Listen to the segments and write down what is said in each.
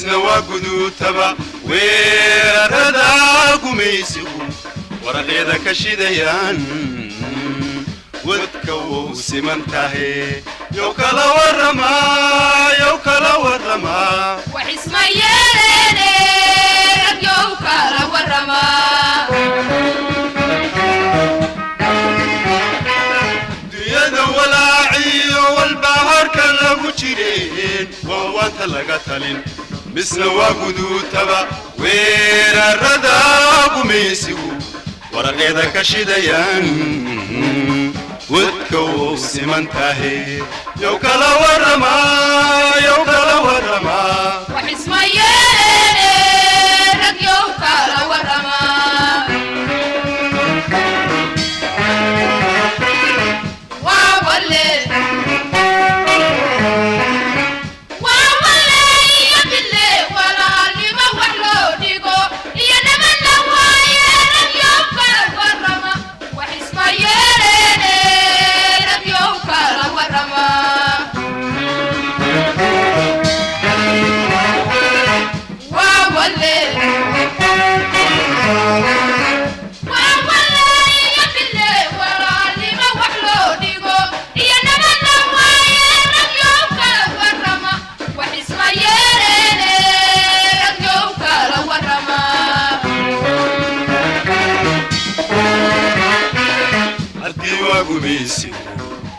misna waa guduutaba weerarada gumaysigu waraqeeda ka shidayaan wadka wuu siman tahay yow kala warrama wax isma yeeleene rag yow kala warrama duyada walaaciyo walbaharka lagu jireen waanta laga talin misna waa guduutaba weerarada gumaysigu waraqeeda ka shidayaan wadka wuu siman tahay yow kala warrama wax isma yeeleene rag yow kala warrama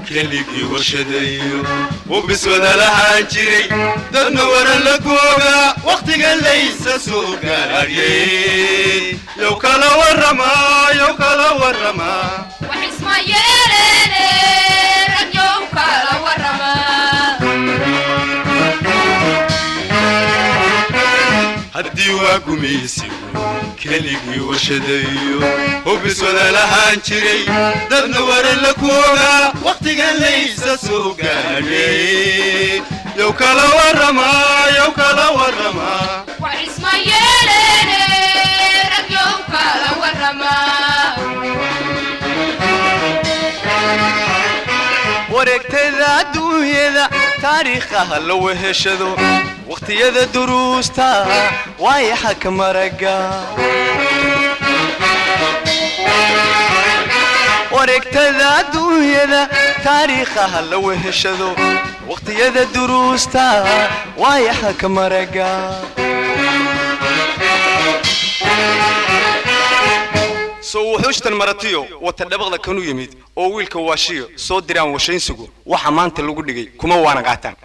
كليكي ورشديو وبسود لهاجري دنا ورا لكوغا وقت قال ليس سوقا يو كلا ورما وحسما يريني رك يو كلا ورما هدي واقميسي كليكي ورشديو وبسود لهاجري دنا ورا لكوغا وقت قال ليس سوقا يو كلا ورما وحسما يريني رك يو كلا ورما wareegtada adduunyada taariikhaha la weheshado waqtiyada duruusta waayaha ka maraga wareegtada adduunyada taariikhaha la weheshado waqtiyada duruusta waayaha ka maraga soo wuxuushtan maratiyo wata dhabaqda kanu yimid oo wiilka waashiyo soo diraan washaynsigu waxa maanta lagu dhigay kuma waana qaataan